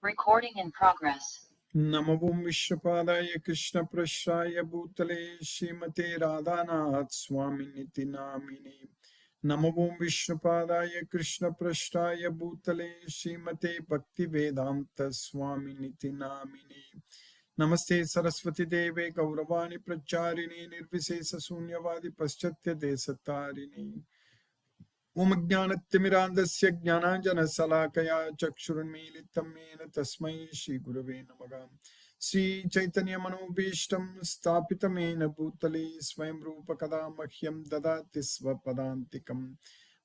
Recording in progress. Namo Vishwapadaya Krishna Prashraya Bhutale Srimate Radhanath Swami Niti Namini. Namo Vishwapadaya Krishna Prashraya Bhutale Srimate Bhakti Vedanta Swami Niti Namini. Namaste Saraswati Deve Gauravani Pracharini Nirvisesa Sunyavadi Paschatya Desatarini. Om Jnanatimirandasya Jnananjana Salakaya Chakshurunmilitam Mena Tasmai Shri Gurave Namaha. Sri Chaitanya Manobhishtam Stapitamena Bhutale Swayam Rupa Kada Mahyam Dadati Svapadantikam.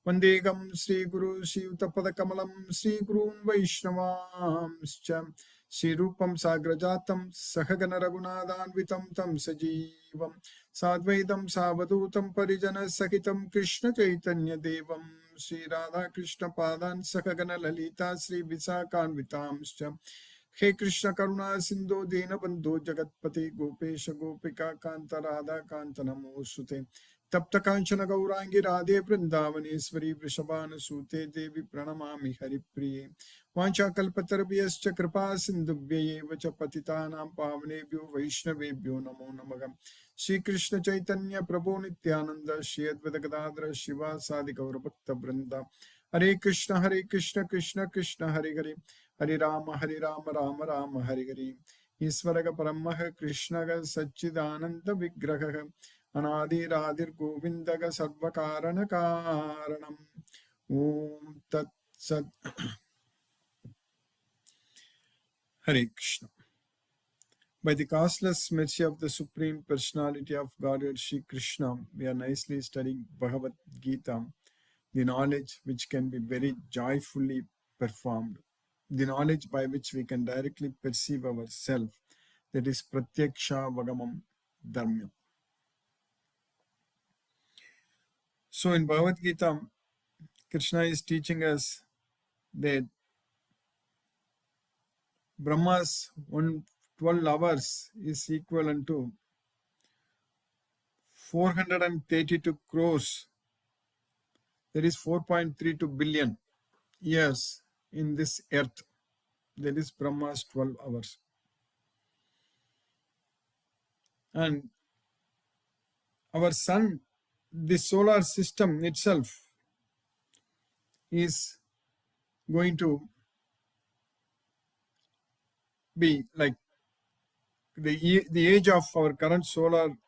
Vandegam Sri Guru Sri Utapada Kamalam Sri Gurun Vaishnavamscha Sri Rupam Sagrajatam Sahagana Raghunadhanvitam Tam Sajivam Sadvaitam Savadutam Parijana Sakitam Krishna Chaitanya Devam Sri Radha Krishna Padan Sakagana Lalita Sri Visakanvitamscha. He Krishna Karuna Sindhu Dina Bandhu Jagatpati Gopesha Gopika Kanta Radha Kanta Namosute Tapta Kanchana Gaurangi Radhe Vrindavaneshwari Vrishabhana Sute Devi Pranamami Haripriye Vancha Kalpatarabhyascha Kripa Sindhubhye Vacha Patitanam Pavanebhyo Vaishnavebhyo Namo Namaha. Shri Krishna Chaitanya Prabhu Nityananda Shri Advaita Gadadhara Shiva Sadi Gaura Bhakta Vrinda. Hare Krishna Krishna Krishna Hare Hare Hare Rama Rama Rama Hare Hare. Isvaraga Paramaha Krishnaga Satchidananda Vigraha Anadi Radhir Govindaga Sarvakarana Karanam. Om Tat Sat. Hare Krishna. By the causeless mercy of the Supreme Personality of Godhead Shri Krishna, we are nicely studying Bhagavad Gita, the knowledge which can be very joyfully performed, the knowledge by which we can directly perceive ourselves, that is Pratyaksha Vagamam Dharma. So in Bhagavad Gita, Krishna is teaching us that Brahma's 12 hours is equivalent to 432 crores, that is 4.32 billion years in this earth. That is Brahma's 12 hours. And our sun, the solar system itself, is going to be like the age of our current solar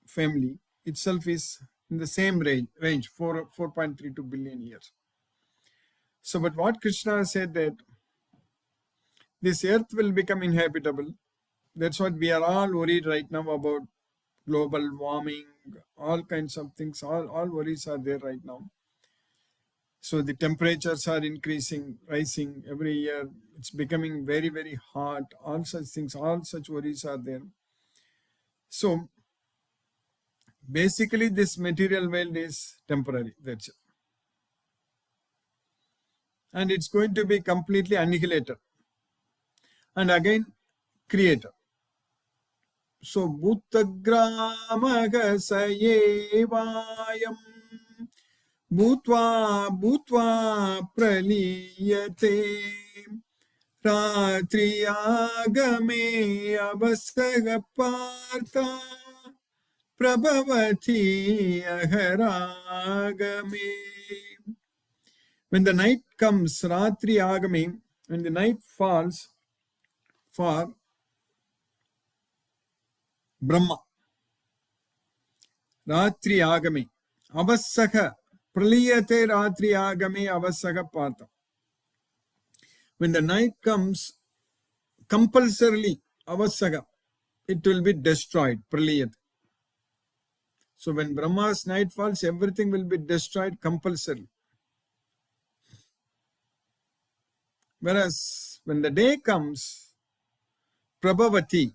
family itself is in the same range 4.32 billion years. So, but what Krishna said that this earth will become inhabitable. That's what we are all worried right now about global warming, all kinds of things, all worries are there right now. So the temperatures are increasing, rising every year. It's becoming very, very hot. All such things, all such worries are there. So basically this material world is temporary, that's it. And it's going to be completely annihilated. And again, created. So Bhutagramaga Sayevayam Bhutva Praliyate Ratriyagame Avasaga Partha Prabhavati Aharagame. When the night comes, Ratri Agame, when the night falls for Brahma, Ratri Agame, Avasaka, Praliyate Ratri Agame Avasaka Partha. When the night comes, compulsorily, Avasaka, it will be destroyed, Praliyate. So when Brahma's night falls, everything will be destroyed compulsorily. Whereas when the day comes, Prabhavati,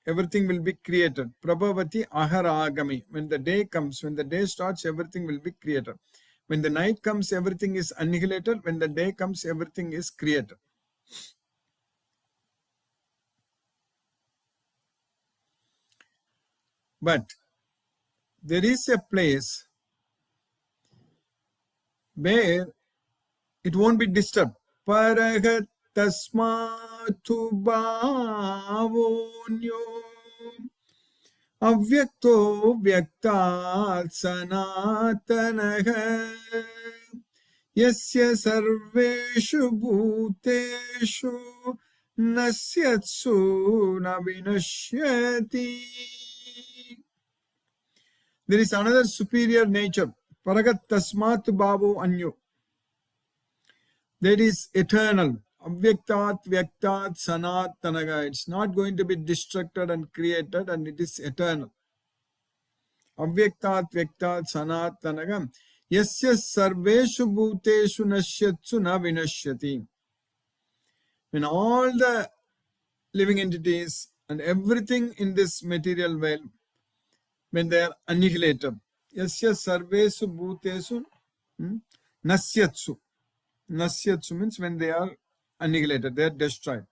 everything will be created. Prabhavati Aharagami. When the day comes, when the day starts, everything will be created. When the night comes, everything is annihilated. When the day comes, everything is created. But there is a place where it won't be disturbed. Paragata tasmatu bhavonyo avyakto vyaktat sanatanaha yasya sarveshu bhuteshu nasyatsu navinashyati. There is another superior nature. Paragat tasmat bhavo anyo. That is eternal. Avyaktat vyaktat sanatanaga. It's not going to be destructed and created, and it is eternal. Avyaktat vyaktat sanatanaga. Yasya sarveshu bhuteshu nashyatsu na vinashyati. When all the living entities and everything in this material world, when they are annihilated, yasya sarvesu bhutesu nasyatsu. Nasyatsu means when they are annihilated, they are destroyed.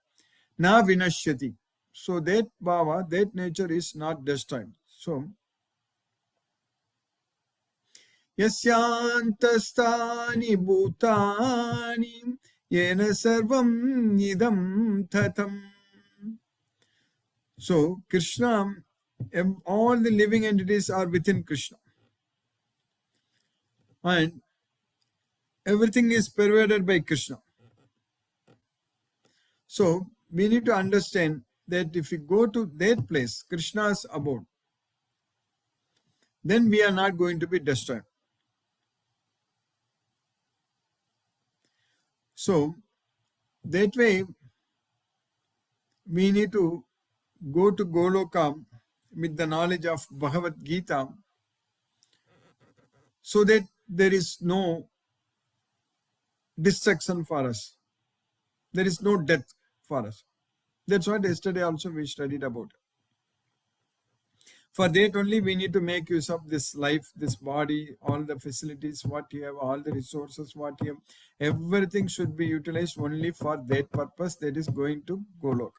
Na vinashyati. So that bhava, that nature is not destroyed. So yasyantastani bhutani yena sarvam idam tatam. So Krishna, all the living entities are within Krishna. And everything is pervaded by Krishna. So we need to understand that if we go to that place, Krishna's abode, then we are not going to be destroyed. So that way, we need to go to Goloka with the knowledge of Bhagavad Gita, so that there is no destruction for us. There is no death for us. That's what yesterday also we studied about. For that only we need to make use of this life, this body, all the facilities, what you have, all the resources, what you have. Everything should be utilized only for that purpose, that is going to Golok.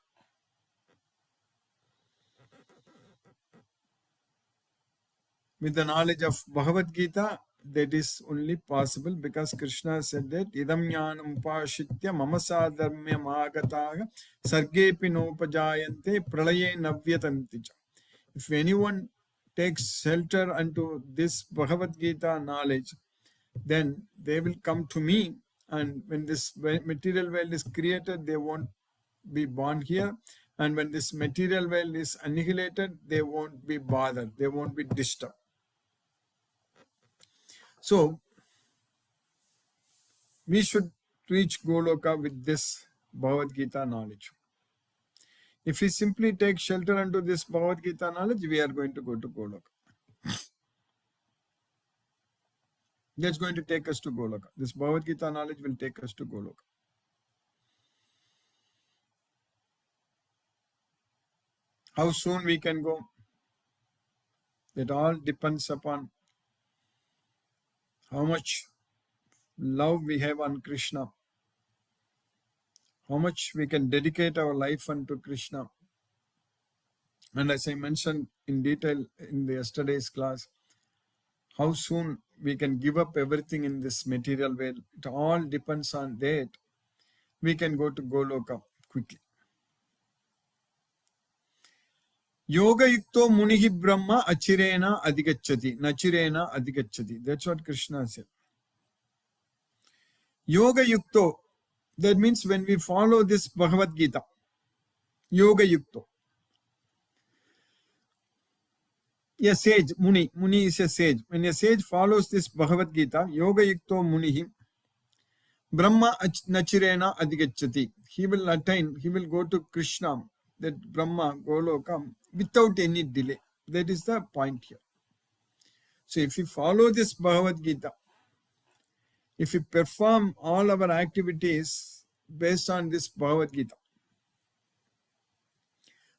With the knowledge of Bhagavad Gita, that is only possible because Krishna said that idam jnanam upashitya mama sadharmyam agataha sargepi nopajayante pralaye navyatanti cha. If anyone takes shelter unto this Bhagavad Gita knowledge, then they will come to me, and when this material world is created, they won't be born here, and when this material world is annihilated, they won't be bothered, they won't be disturbed. So we should reach Goloka with this Bhagavad Gita knowledge. If we simply take shelter unto this Bhagavad Gita knowledge, we are going to go to Goloka. That's going to take us to Goloka. This Bhagavad Gita knowledge will take us to Goloka. How soon we can go? It all depends upon how much love we have on Krishna, how much we can dedicate our life unto Krishna. And as I mentioned in detail in the yesterday's class, how soon we can give up everything in this material world. It all depends on that. We can go to Goloka quickly. Yoga yukto munihi brahma achirena adhigacchati. Nachirena adhigacchati. That's what Krishna said. Yoga yukto. That means when we follow this Bhagavad Gita. Yoga yukto. A sage, Muni is a sage. When a sage follows this Bhagavad Gita, Yoga yukto munihi Brahma nachirena adhigacchati. He will attain, he will go to Krishna, that Brahma, Goloka, without any delay. That is the point here. So if we follow this Bhagavad Gita, if we perform all our activities based on this Bhagavad Gita,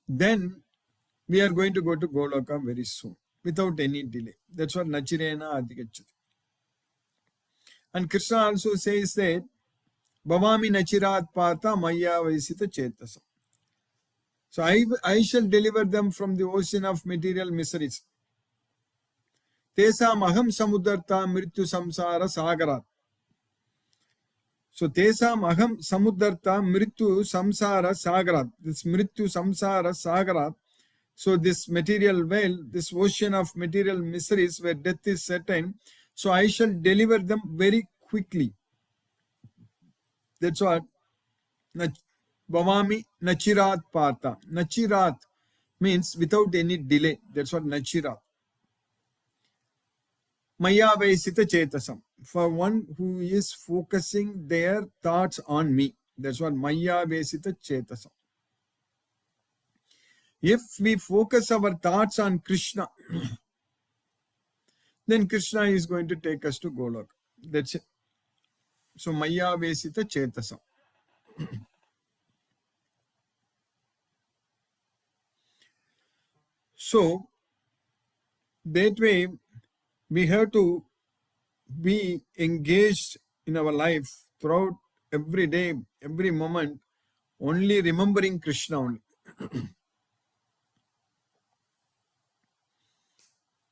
then we are going to go to Goloka very soon, without any delay. That's what Nachirena Adhigacchati. And Krishna also says that Bhavami Nachirat Pata Maya Vaisita Chetasa. So I shall deliver them from the ocean of material miseries. Tesam aham samudarta mrityu samsara sagarat. So tesam aham samuddarta mrityu samsara sagarat. This mrityu samsara sagarat. So this material well, this ocean of material miseries where death is certain. So I shall deliver them very quickly. That's what Bhavami Nachirat Partha. Nachirat means without any delay. That's what Nachirat. Maya Vaisita Chetasam. For one who is focusing their thoughts on me. That's what Maya Vaisita Chetasam. If we focus our thoughts on Krishna, then Krishna is going to take us to Golok. That's it. So Maya Vesita Chetasam. So that way we have to be engaged in our life throughout every day, every moment, only remembering Krishna only.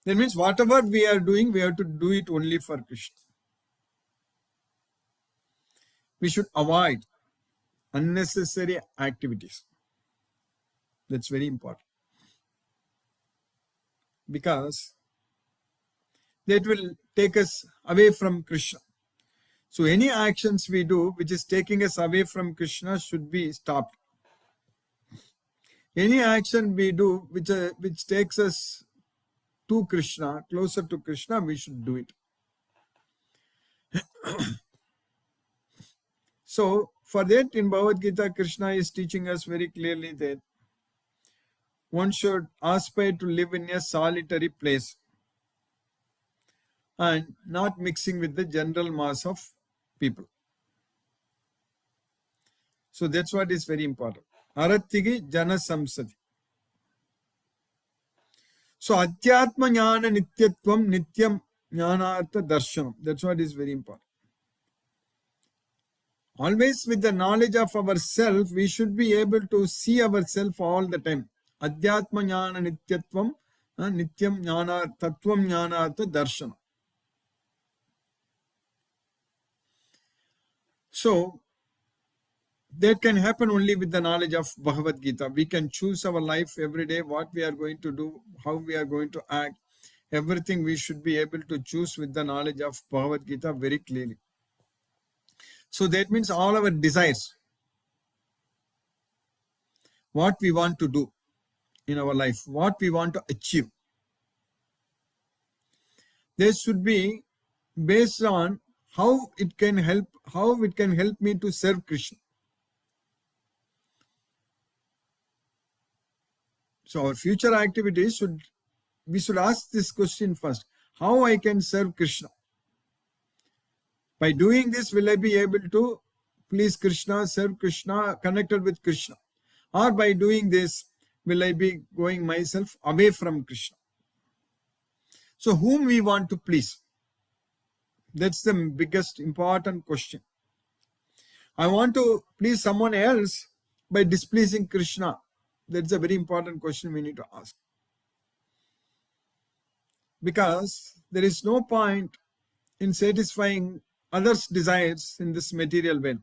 That means whatever we are doing, we have to do it only for Krishna. We should avoid unnecessary activities. That's very important. Because that will take us away from Krishna. So any actions we do which is taking us away from Krishna should be stopped. Any action we do which takes us to Krishna, closer to Krishna, we should do it. So for that in Bhagavad Gita, Krishna is teaching us very clearly that one should aspire to live in a solitary place and not mixing with the general mass of people. So that's what is very important. Arattigi jana samsati. So Adhyatma Jnana Nityatvam Nityam Jnanartha Darshanam. That's what is very important. Always with the knowledge of ourself, we should be able to see ourselves all the time. Adhyatma Jnana Nityatvam Nityam Jnana Tattvam Jnanartha Darshanam. So that can happen only with the knowledge of Bhagavad Gita. We can choose our life every day, what we are going to do, how we are going to act. Everything we should be able to choose with the knowledge of Bhagavad Gita very clearly. So that means all our desires, what we want to do in our life, what we want to achieve, they should be based on how it can help me to serve Krishna. So our future activities we should ask this question first. How I can serve Krishna? By doing this, will I be able to please Krishna, serve Krishna, connected with Krishna? Or by doing this, will I be going myself away from Krishna? So whom we want to please? That's the biggest important question. I want to please someone else by displeasing Krishna. That's a very important question we need to ask. Because there is no point in satisfying others' desires in this material world.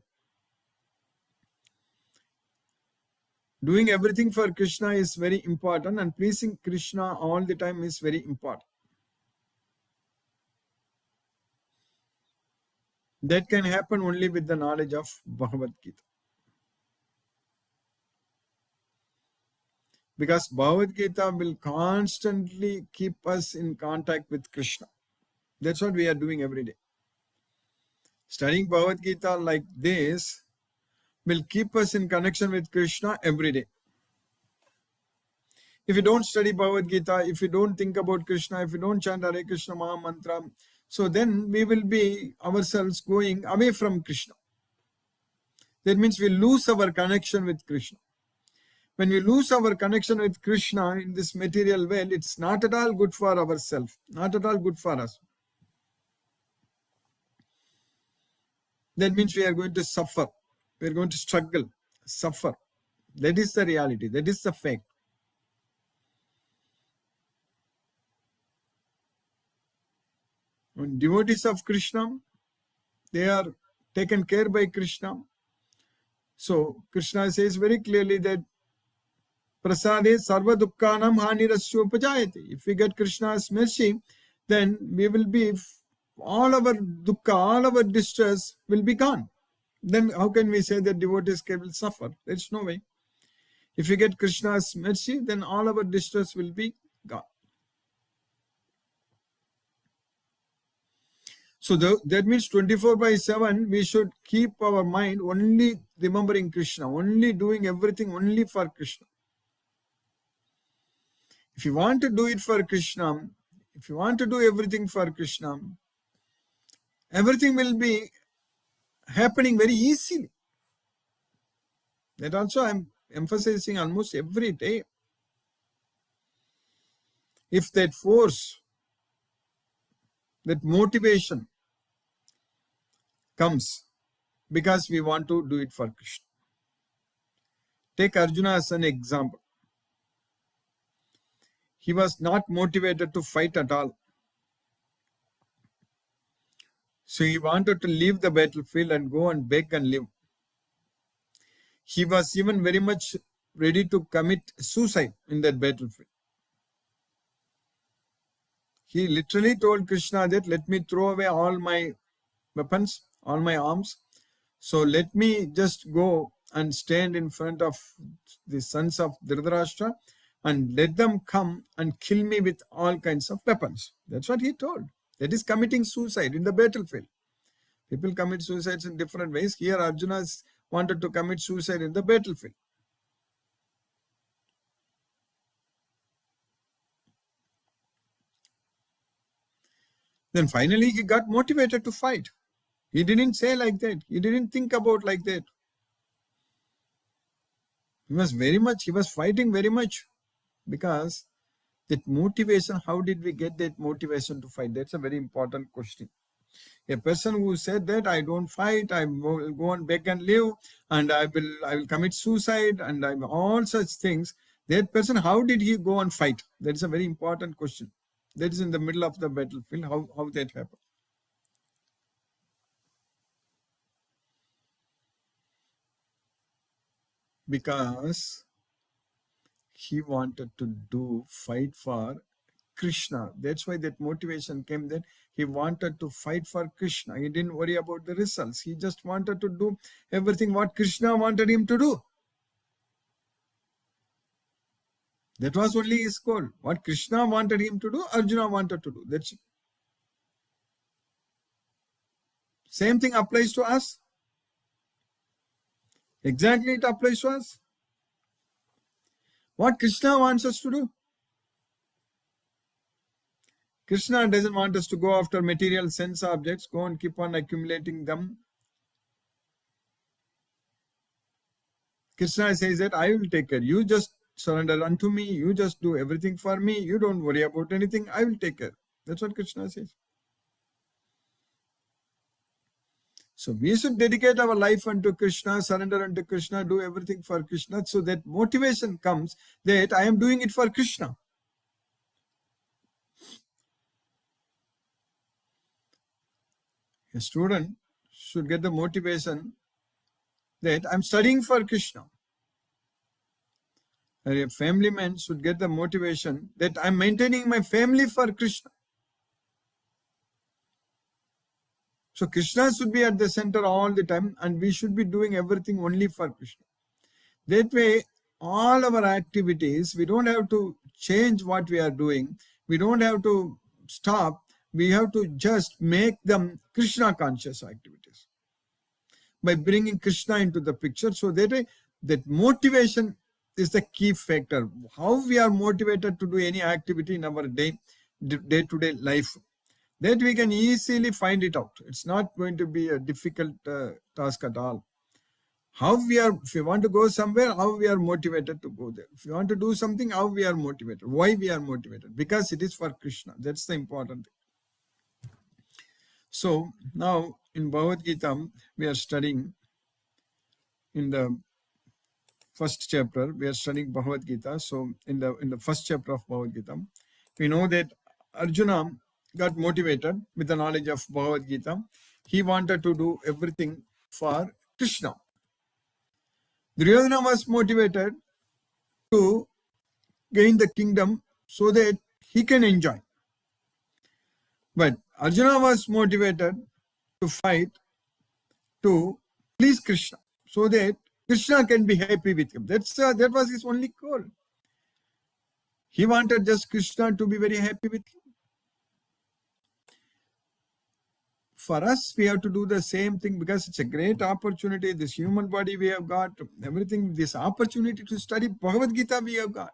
Doing everything for Krishna is very important, and pleasing Krishna all the time is very important. That can happen only with the knowledge of Bhagavad Gita. Because Bhagavad Gita will constantly keep us in contact with Krishna. That's what we are doing every day. Studying Bhagavad Gita like this will keep us in connection with Krishna every day. If you don't study Bhagavad Gita, if you don't think about Krishna, if you don't chant Hare Krishna Maha Mantra, so then we will be ourselves going away from Krishna. That means we lose our connection with Krishna. When we lose our connection with Krishna in this material world, it's not at all good for ourselves, not at all good for us. That means we are going to suffer. We are going to struggle, suffer. That is the reality. That is the fact. When devotees of Krishna, they are taken care by Krishna. So Krishna says very clearly that prasade sarva dukkhanam hanirasya upajayate. If we get Krishna's mercy, then we will be, all our dukkha, all our distress will be gone. Then how can we say that devotees will suffer? There's no way. If we get Krishna's mercy, then all our distress will be gone. So that means 24/7, we should keep our mind only remembering Krishna, only doing everything only for Krishna. If you want to do it for Krishna, if you want to do everything for Krishna, everything will be happening very easily. That also I'm emphasizing almost every day. If that force, that motivation comes because we want to do it for Krishna. Take Arjuna as an example. He was not motivated to fight at all. So he wanted to leave the battlefield and go and beg and live. He was even very much ready to commit suicide in that battlefield. He literally told Krishna that, let me throw away all my weapons, all my arms. So let me just go and stand in front of the sons of Dhritarashtra and let them come and kill me with all kinds of weapons. That's what he told. That is committing suicide in the battlefield. People commit suicides in different ways. Here Arjuna wanted to commit suicide in the battlefield. Then finally he got motivated to fight. He didn't say like that. He didn't think about like that. He was fighting very much, because that motivation, how did we get that motivation to fight? That's a very important question. A person who said that I don't fight, I will go and beg and live, and I will commit suicide, and all such things. That person, how did he go and fight? That is a very important question. That is in the middle of the battlefield. How that happened? Because he wanted to fight for Krishna. That's why that motivation came, that he wanted to fight for Krishna. He didn't worry about the results. He just wanted to do everything what Krishna wanted him to do. That was only his goal. What Krishna wanted him to do, Arjuna wanted to do. That's it. Same thing applies to us. Exactly, it applies to us. What Krishna wants us to do. Krishna doesn't want us to go after material sense objects, go and keep on accumulating them. Krishna says that I will take care. You just surrender unto me. You just do everything for me. You don't worry about anything. I will take care. That's what Krishna says. So we should dedicate our life unto Krishna, surrender unto Krishna, do everything for Krishna, so that motivation comes that I am doing it for Krishna. A student should get the motivation that I'm studying for Krishna. A family man should get the motivation that I'm maintaining my family for Krishna. So Krishna should be at the center all the time, and we should be doing everything only for Krishna. That way, all our activities, we don't have to change what we are doing. We don't have to stop. We have to just make them Krishna conscious activities by bringing Krishna into the picture. So that motivation is the key factor. How we are motivated to do any activity in our day-to-day life, that we can easily find it out. It's not going to be a difficult task at all. If we want to go somewhere, how we are motivated to go there. If you want to do something, how we are motivated. Why we are motivated? Because it is for Krishna. That's the important thing. So now in Bhagavad Gita, we are studying in the first chapter. We are studying Bhagavad Gita. So in the first chapter of Bhagavad Gita, we know that Arjuna got motivated with the knowledge of Bhagavad Gita, he wanted to do everything for Krishna. Duryodhana was motivated to gain the kingdom so that he can enjoy. But Arjuna was motivated to fight to please Krishna so that Krishna can be happy with him. That was his only goal. He wanted just Krishna to be very happy with him. For us, we have to do the same thing because it's a great opportunity. This human body we have got, everything, this opportunity to study Bhagavad Gita we have got.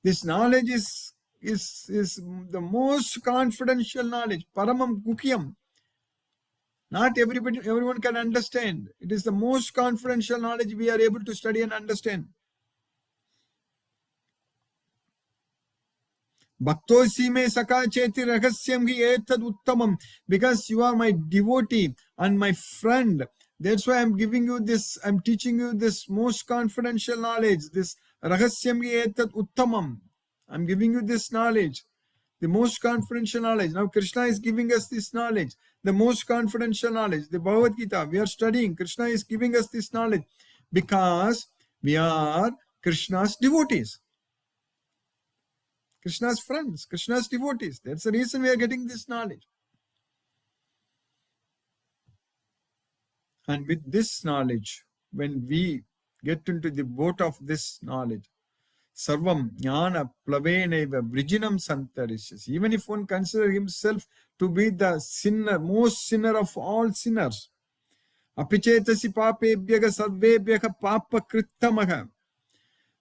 This knowledge is the most confidential knowledge, Paramam Guhyam. Not everyone can understand. It is the most confidential knowledge we are able to study and understand. Bhaktosi me saka cheti rahasyam hi etad uttamam. Because you are my devotee and my friend. That's why I'm giving you this, I'm teaching you this most confidential knowledge, this rahasyam hi etad uttamam. I'm giving you this knowledge, the most confidential knowledge. Now Krishna is giving us this knowledge, the most confidential knowledge, the Bhagavad Gita. We are studying. Krishna is giving us this knowledge because we are Krishna's devotees. Krishna's friends, Krishna's devotees. That's the reason we are getting this knowledge. And with this knowledge, when we get into the boat of this knowledge, Sarvam Jnana Plaveneva Vrijinam Santarishyas. Even if one considers himself to be the sinner, most sinner of all sinners, Apichetasi Papebhyaga Sarvebhyaga Papa Krittamaha.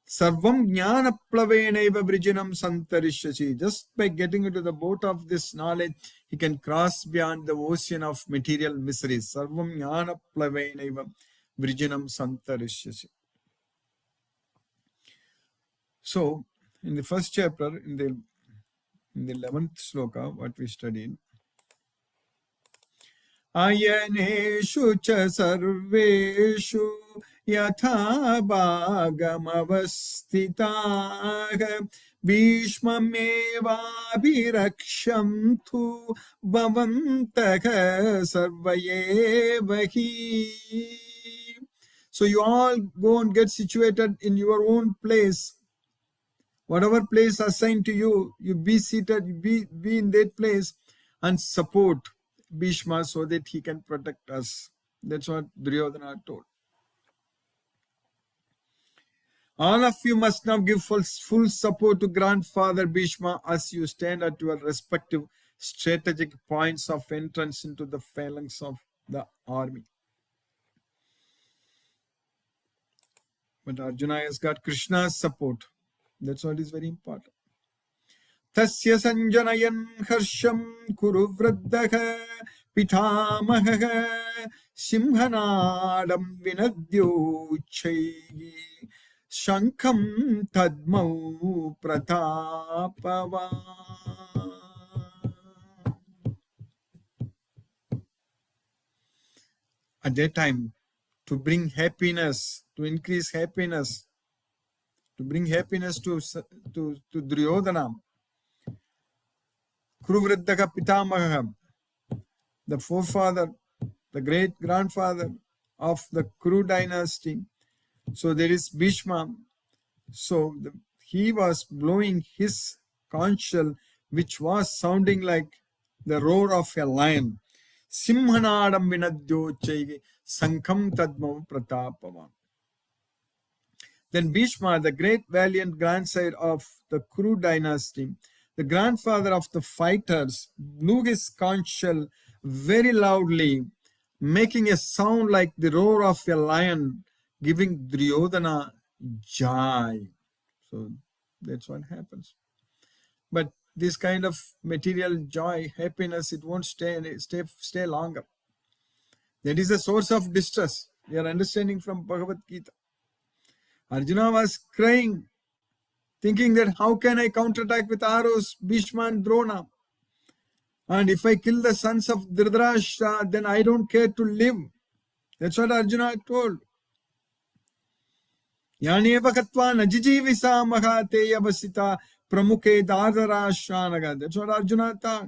Sarvam Jnana Plaveneva Vrijinam Santarishyasi. Just by getting into the boat of this knowledge, he can cross beyond the ocean of material miseries. Sarvam Jnana Plaveneva Vrijinam Santarishyasi. So, in the first chapter, in the 11th sloka, what we studied, Ayaneshu cha sarveshu yatha bhagamavastitaha bhishmamevabhirakshamtu bhavantaha sarvayevahi. So you all go and get situated in your own place. Whatever place assigned to you, you be seated, be in that place and support Bhishma so that he can protect us. That's what Duryodhana told. All of you must now give full support to grandfather Bhishma as you stand at your respective strategic points of entrance into the phalanx of the army. But Arjuna has got Krishna's support. That's what is very important. Tasya sanjanayan harsham kuru vraddaha pitamaha simhanadam vinadyochai shankam tadmau pratapava. At that time, to bring happiness, to increase happiness, to bring happiness to Duryodhana, Kuruvriddhaka Pitamaha, the forefather, the great grandfather of the Kuru dynasty. So there is Bhishma. So he was blowing his conch shell, which was sounding like the roar of a lion. Simhanadam vinadyochai sankham tadmav pratapava. Then Bhishma, the great valiant grandsire of the Kuru dynasty, the grandfather of the fighters, blew his conch shell very loudly, making a sound like the roar of a lion, giving Duryodhana joy. So that's what happens. But this kind of material joy, happiness, it won't stay longer. That is a source of distress. We are understanding from Bhagavad Gita. Arjuna was crying, thinking that how can I counterattack with arrows, Bhishma and Drona? And if I kill the sons of Dhritarashtra, then I don't care to live. That's what Arjuna told. Yaneva katva najijivisa mahate yavasita pramukhe dardarashranaga. That's what Arjuna thought.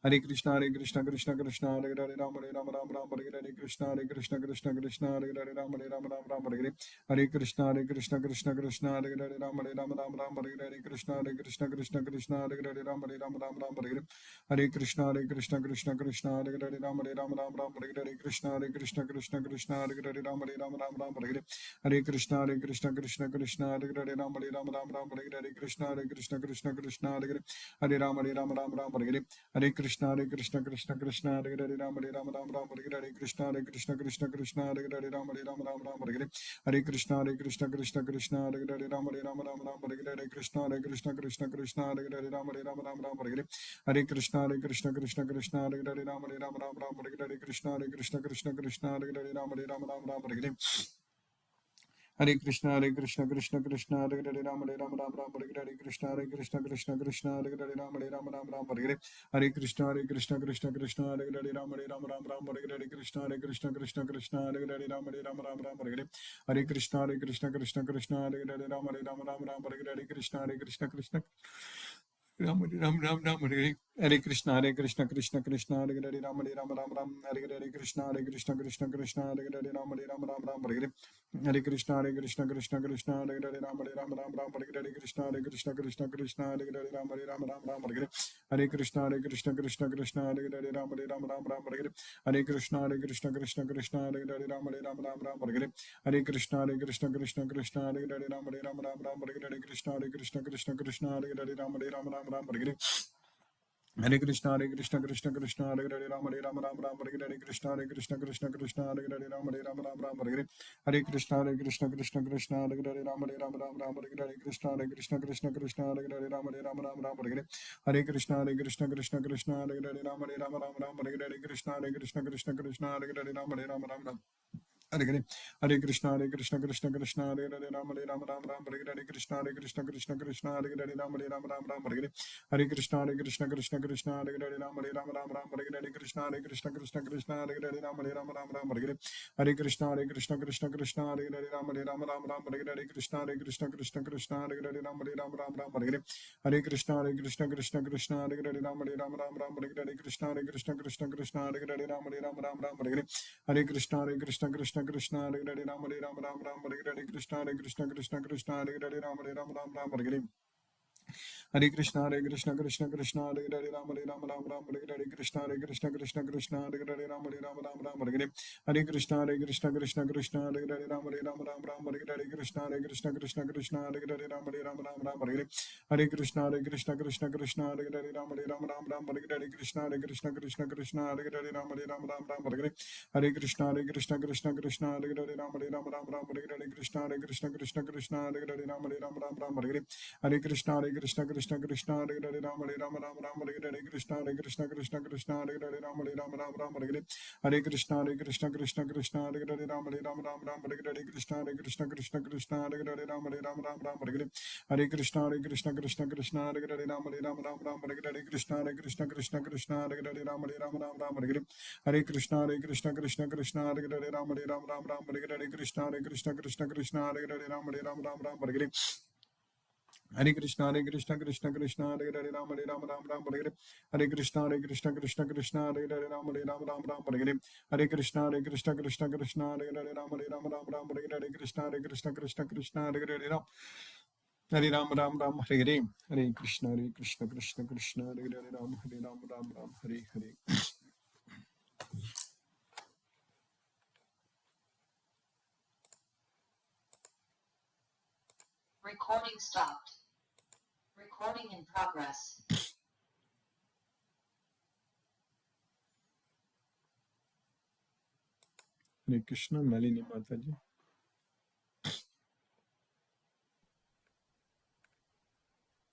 Hare Krishna Krishna Krishna Hare Hare Ram Ram Hare Hare Krishna Krishna Krishna Hare Hare Ram Ram Hare Hare Hare Krishna Krishna Krishna Hare Hare Ram Ram Hare Hare Krishna Krishna Krishna Hare Hare Ram Ram Hare Hare Hare Krishna Krishna Hare Hare Ram Hare Hare Krishna Krishna Hare Hare Ram Ram Hare Hare Hare Krishna Krishna Hare Hare Ram Ram Hare Hare Krishna Krishna Hare Hare Hare Ram Hare Hare Hare Krishna Krishna Hare Hare Ram Hare Hare Krishna Krishna Hare Hare Ram Hare Hare Hare Krishna Krishna Hare Hare Ram Hare Hare Krishna Krishna Hare Hare Ram Hare Hare Hare Krishna Krishna Hare Hare Ram Hare Krishna Krishna Hare Hare Ram Hare Hare Hare Krishna Krishna Hare Hare Ram Hare Hare Krishna Krishna Hare Hare Ram Hare Hare Hare Krishna Krishna Hare Hare Ram Hare Hare Krishna Krishna Hare Hare Ram Hare Hare Hare Krishna Krishna Hare Hare Ram Hare Hare Krishna Krishna Ram Hare Krishna Krishna Hare Hare Ram Hare Hare Krishna Krishna Hare Hare Ram Hare Hare Hare Krishna Krishna Hare Hare Ram Hare Krishna Krishna Hare Hare Ram Hare Hare Hare Krishna Krishna Hare Hare Ram Hare Hare Hare Krishna Krishna Hare Hare Ram Hare Hare Hare Krishna Krishna Hare Hare Ram Hare Hare Krishna Krishna Hare Hare Ram Hare Hare Krishna Krishna Hare Hare Ram Hare Hare Krishna Krishna Hare Hare Ram Hare Hare Hare Krishna Krishna Hare Hare Ram Hare Hare Krishna Krishna Hare Hare Ram Hare Hare Hare Krishna Krishna Hare Hare Ram Hare Hare Krishna Krishna Hare Hare Ram Hare Hare Krishna Krishna Hare Hare Ram Hare Hare Krishna Krishna Hare Hare Ram Hare Hare Hare Krishna Krishna Hare Hare Ram Hare Hare Krishna Krishna Hare Hare Ram Hare Hare Hare Krishna Krishna Hare Hare Ram Hare Hare Krishna Krishna Hare Hare Ram Hare Hare Hare Krishna Krishna Hare Hare Ram Hare Hare Krishna Krishna Hare Hare Ram Hare Hare Hare Krishna Hare Hare Ram Hare Hare Krishna Krishna Hare Hare Ram Hare Hare Hare Krishna Krishna Hare Hare Ram Hare Hare Krishna Krishna Hare Hare Ram Hare Hare Hare Krishna Krishna Hare Hare Ram Hare Krishna Krishna Hare Hare Ram Hare Hare Hare Krishna Krishna Hare Hare Ram Hare Krishna Krishna Hare Hare Ram Hare Hare Hare Krishna Krishna Hare Hare Ram Hare Krishna Krishna Hare Hare Ram Hare Hare Hare Krishna Krishna Hare Hare Ram Hare Hare Krishna Krishna Hare Hare Ram Hare Hare Hare Krishna Krishna Hare Hare Ram Hare Hare Krishna Krishna Hare Hare Ram Hare Hare Hare Krishna Krishna Hare Hare Ram Hare Hare Krishna Krishna Hare Hare Ram Hare Hare Hare Krishna Krishna Hare Hare Ram Hare Hare Krishna Krishna Hare Hare Ram Hare Hare Hare Krishna Krishna Hare Hare Ram Hare Hare Hare Krishna Krishna Hare Hare Ram Hare Hare Hare Krishna Krishna Hare Hare Ram Hare Hare Krishna Krishna Hare Hare Ram Hare Ram Hare Hare Hare Krishna Krishna Hare Hare Ram Hare Ram Hare Hare Recording stopped. Recording in progress. Hare Krishna Nalini Mataji.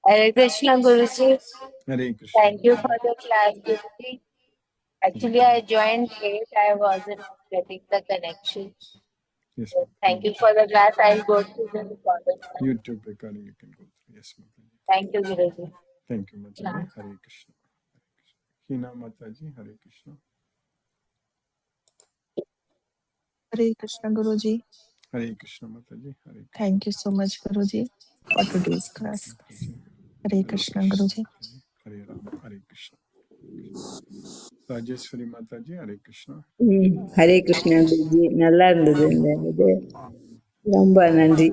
Hare Krishna Guruji. Hare Krishna. Thank you for the class, Guruji. Actually, I joined late. I wasn't getting the connection. Yes, Thank you for the class. I'll go through the recording. YouTube recording you can go through. Yes, Mataji. Thank you, Guruji. Thank you, Mataji. Hare Krishna. Hina Mataji. Hare Krishna. Hare Krishna Guruji. Hare Krishna Mataji. Hare Krishna. Thank you so much Guruji for today's class. Hare Krishna Guruji. Hare Rama. Hare Krishna. Rajeshwari Mataji, Hare Krishna. Hare Krishna Guruji, நல்லா இருந்தது இந்த இது. ரொம்ப நன்றி.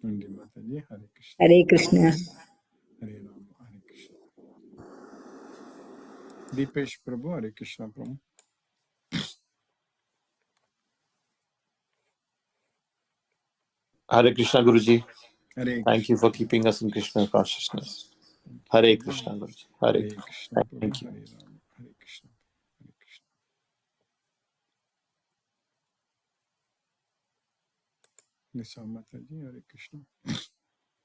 Nandi Mataji, Hare Krishna. Hare Krishna. Hare Rama, Hare Krishna. Deepesh Prabhu, Hare Krishna Prabhu. Hare Krishna Guruji. Hare Thank you Krishna. for keeping us in Krishna consciousness. Hare Krishna Guruji. Hare Hare Krishna Prabhu, Thank you. Hare Rama, Hare Krishna. Hare Krishna. Nisa Mataji, Hare Krishna.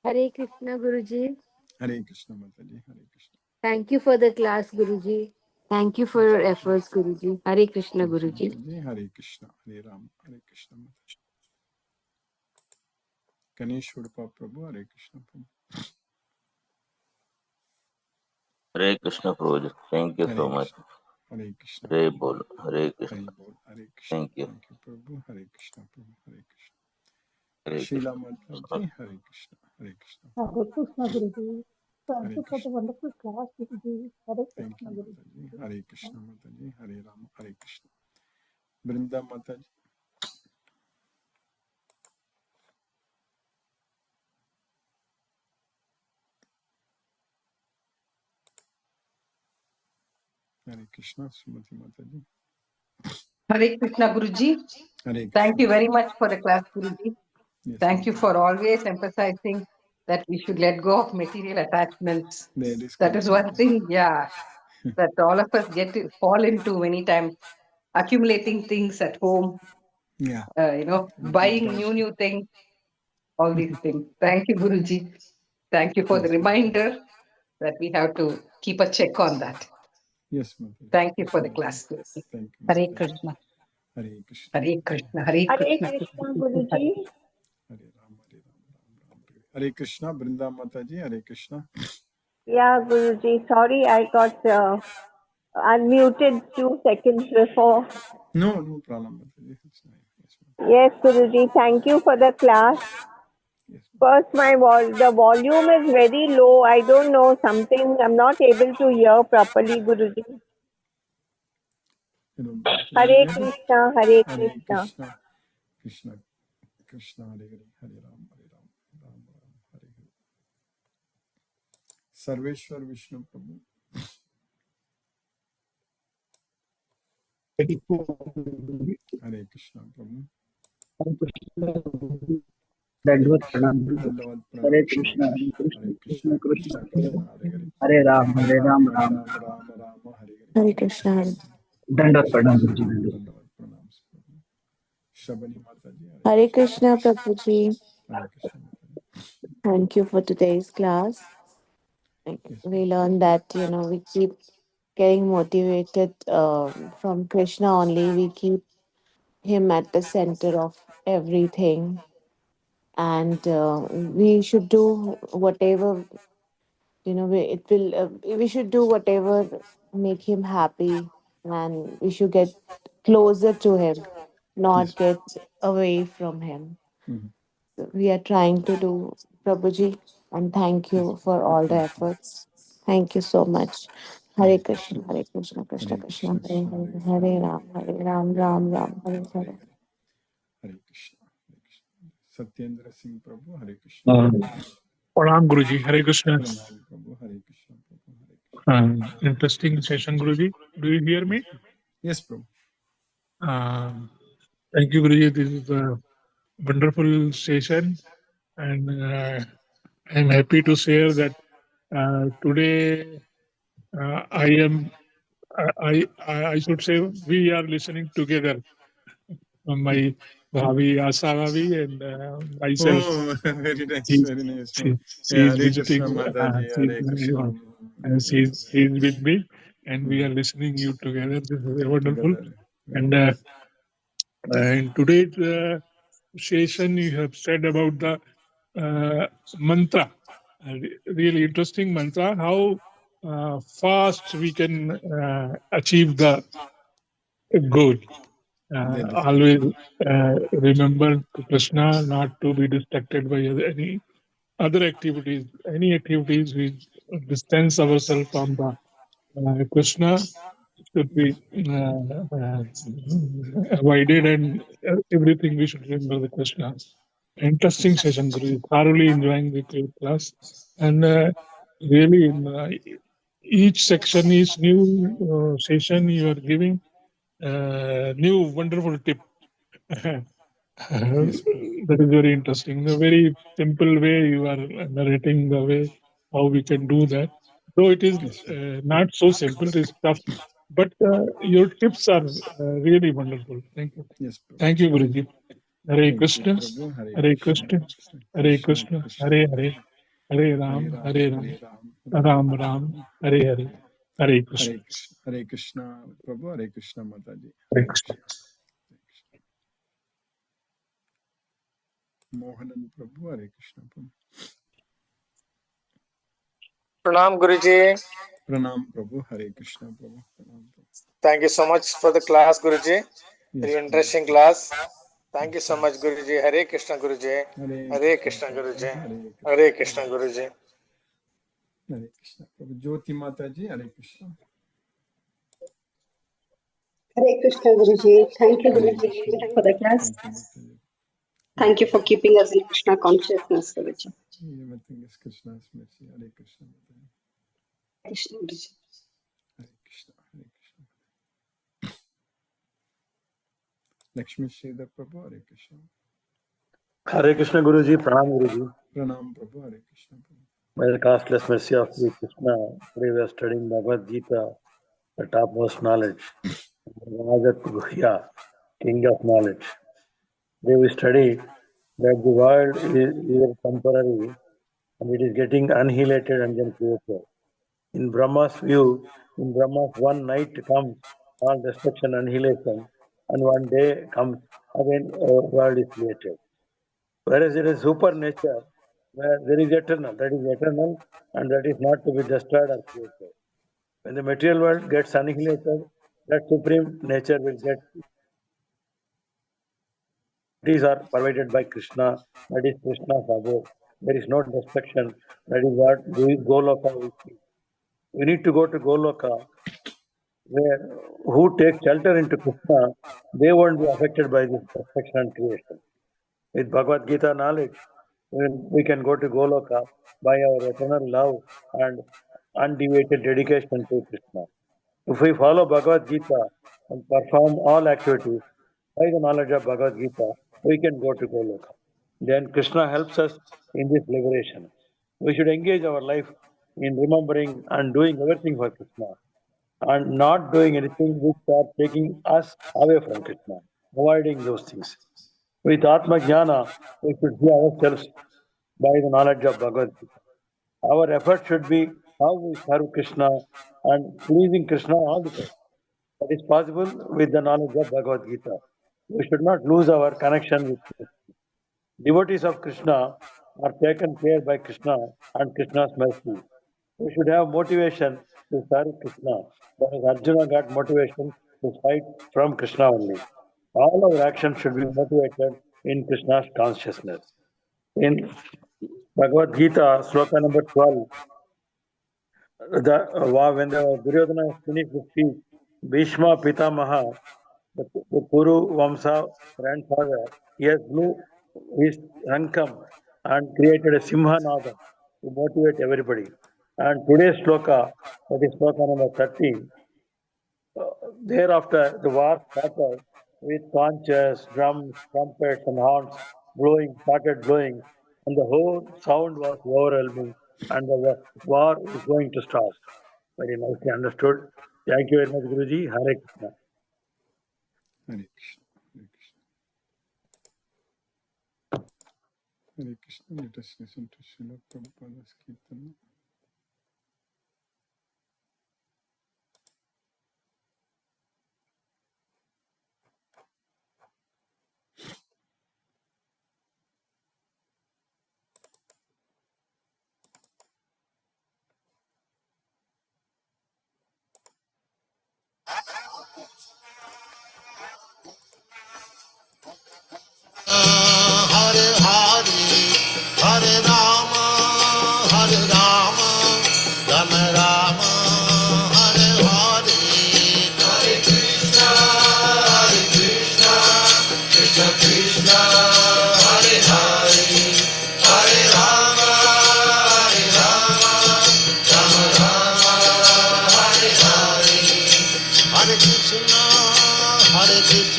Hare Krishna Guruji. Hare Krishna Mataji, Hare Krishna. Thank you for the class, Guruji. Thank you for your efforts, Guruji. Hare Krishna Guruji. Mataji, Hare Krishna, Hare Rama, Hare Krishna Mataji. Ganesh Urpa Prabhu, Hare Krishna Prabhu. Hare Krishna Prabhuji. Thank you Hare so much. Krishna. Hare Krishna. Hare Bol. Hare Hare Krishna. Bol. Hare Krishna. Thank you. Thank you, Prabhu. Hare Krishna, Prabhu. Hare Krishna. Hare Sheila Krishna. Mataji, Hare Krishna. Hare Krishna. Hare Krishna Guruji. Thank Hare you for the Krishna. wonderful class, Guruji. Hare Thank Krishna you, Guruji. Mataji. Hare Krishna, Mataji. Hare Rama, Hare Krishna. Brinda Mataji. Hare Krishna, Sumati Mataji. Hare Krishna Guruji. Hare Krishna. Thank you very much for the class, Guruji. Yes, Thank you Mataji. for always emphasizing that we should let go of material attachments. That is That is correct, one Mataji. thing, yeah, that all of us get to fall into many times, accumulating things at home, Yeah. buying new things, all these things. Thank you, Guruji. Thank you for the Yes, Mataji. reminder that we have to keep a check on that. Yes, Mataji. Thank you for the Yes, class, Guruji. thank you, Hare Mataji. Krishna. Hare Krishna. Hare Krishna. Hare Hare Krishna. Krishna Guruji. Hare Rama, Hare Rama, Rama Rama, Hare Krishna. Brinda Mataji, Hare Krishna. Yeah, Guruji. Sorry, I got unmuted 2 seconds before. No problem, Mataji. It's fine. Yes, Mataji. Yes, Guruji. Thank you for the class. Yes, First, the volume is very low. I don't know something. I'm not able to hear properly, Guruji. I don't know. Can you Hare hear me? Krishna, Hare Hare Krishna. Krishna. Krishna. Krishna, Hare Hare. Hare Ram, Hare Ram. Ram Ram, Hare Hare. Sarveshwar Vishnu Prabhu. Hare Krishna Prabhu. Dandavad pranam. Dandavad pranam. Hare Krishna, Hare Hare Krishna, Krishna, Krishna Krishna Krishna, Krishna, Hare Hare. Hare Ram, Hare Ram, Ram. Ram, Hare Hare. Hare Krishna. Dandavad pranam, Guruji. Dandavad pranam. Shabani Mataji. Hare Krishna Prabhuji. Hare Krishna Mataji. Thank you for today's class. Yes, We learned that, we keep getting motivated from Krishna only. We keep him at the center of everything. And we should do whatever, we should do whatever make him happy. And we should get closer to him, not Yes. get away from him. Mhm. So we are trying to do, Prabhuji, and thank you for all the efforts. Thank you so much. Hare Krishna, Hare Krishna, Krishna Hare Krishna, Krishna, Hare Hare, Hare Hare Ram, Hare Ram, Ram Ram, Hare Hare. Hare Krishna. Hare Krishna. Satyendra Singh Prabhu. Hare Krishna. Pranam Guruji, Hare Krishna. Pranam Prabhu. Hare Krishna Prabhu. Hare Krishna. Interesting session, Guruji. Do you hear me? Yes, Prabhu. Thank you, Guruji. This is a wonderful session, and I'm happy to share that today I should say we are listening together. My Bhavi Asavavi and myself. Oh, very nice, She's- very nice. She, Yeah, she's Hare Krishna visiting. Mataji. Hare Krishna. She's with me, and we are listening you together. This is very wonderful. Together. And in today's session, you have said about the mantra, really interesting mantra. How fast we can achieve the goal. Always remember Krishna, not to be distracted by any other activities. Any activities we distance ourselves from the Krishna should be avoided, and everything we should remember the Krishna. Interesting session, Guru. Thoroughly enjoying the class, and really each section is new session you are giving new wonderful tip. That is very interesting. The very simple way you are narrating the way how we can do that. Though it is not so simple, it is tough. But your tips are really wonderful. Thank you. Yes, Prabhu. Thank you, Guruji. Hare Thank you, Krishna, Prabhu. Hare Krishna, Hare Krishna, Hare Hare, Hare Ram, Hare Ram, Ram Ram, Hare Hare, Hare Krishna. Hare Krishna. Hare Krishna, Prabhu. Hare Krishna, Mataji. Hare Krishna. Mohanan Prabhu. Hare Krishna, Prabhu. Pranam Guruji. Pranam Prabhu. Hare Krishna, Prabhu. Pranam, Prabhu. Thank you so much for the class, Guruji. Very Yes, interesting class. Thank you so much, Guruji. Hare Krishna, Guruji. Hare Krishna, Guruji. Hare Krishna, Guruji. Hare Krishna, Prabhu. Jyoti Mataji. Hare Krishna. Hare Krishna, Guruji. Thank you, Guruji, for the class. Thank you for keeping us in Krishna consciousness, Guruji. Everything is Krishna's mercy. Hare Krishna. Krishna, Guruji. Hare Krishna. Hare Krishna. Lakshmi Sridhar Prabhu. Hare Krishna. Hare Krishna, Guruji. Pranam, Guruji. Pranam Prabhu. Hare Krishna. By the costless mercy of Sri Krishna, today we are studying Bhagavad Gita, the topmost knowledge. Rajat Guhya, king of knowledge. Today we study that the world is temporary and it is getting annihilated and then created. In Brahma's view, in Brahma's one night comes all destruction, annihilation, and one day comes again world is created. Whereas it is super nature, where there is eternal, that is eternal and that is not to be destroyed or created. When the material world gets annihilated, that supreme nature will get. These are provided by Krishna, that is Krishna's abode. There is no destruction, that is what Goloka is. We need to go to Goloka, where who take shelter into Krishna, they won't be affected by this destruction and creation. With Bhagavad Gita knowledge, we can go to Goloka by our eternal love and undeviated dedication to Krishna. If we follow Bhagavad Gita and perform all activities by the knowledge of Bhagavad Gita, we can go to Goloka. Then Krishna helps us in this liberation. We should engage our life in remembering and doing everything for Krishna and not doing anything which are taking us away from Krishna, avoiding those things. With Atma Jnana, we should see ourselves by the knowledge of Bhagavad Gita. Our effort should be how we serve Krishna and pleasing Krishna all the time. That is possible with the knowledge of Bhagavad Gita. We should not lose our connection with Krishna. Devotees of Krishna are taken care by Krishna and Krishna's mercy. We should have motivation to serve Krishna. Because Arjuna got motivation to fight from Krishna only. All our actions should be motivated in Krishna's consciousness. In Bhagavad Gita, sloka number 12, when the Duryodhana finished the speech, Bhishma Pitamaha, the Kuru Vamsa grandfather, he has blew his rankam and created a Simhanada to motivate everybody. And today's sloka, that is sloka number 13, thereafter the war started with conches, drums, trumpets and horns started blowing, and the whole sound was overwhelming, and the war is going to start. Very nicely understood. Thank you very much, Guruji. Hare Krishna. Hare Krishna. Hare Krishna. Let us listen to Srila Prabhupada's Kirtana. Hare Hare, Hare Rama, Hare Rama.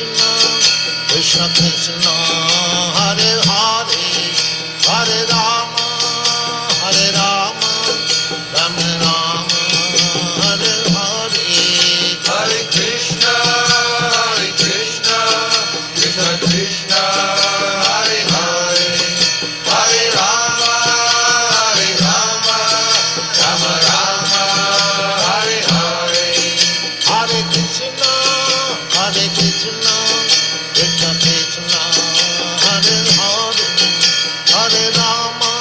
Krishna, Krishna Krishna, Hare Hare, Hare Rama, Hare Rama, Rama Rama, Hare Hare, Hare Krishna, Krishna Krishna, Hare Hare, Hare Rama, Rama Rama, Hare Hare, Hare Krishna, Krishna Krishna, Hare Hare, Hare Rama,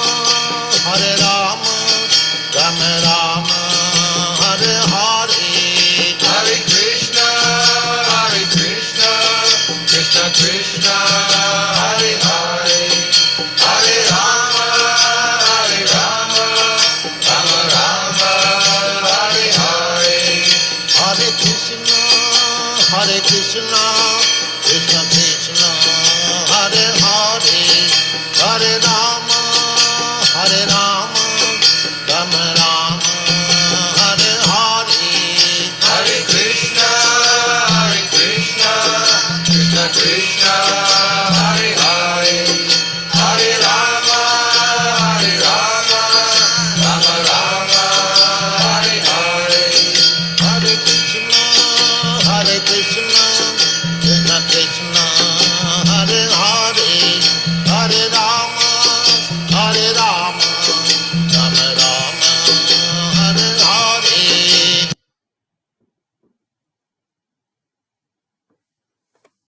Rama Rama, Hare Hare, Hare Krishna, Krishna Krishna, Hare Hare, Hare Rama, Rama Rama, Hare Hare, Hare Krishna, Krishna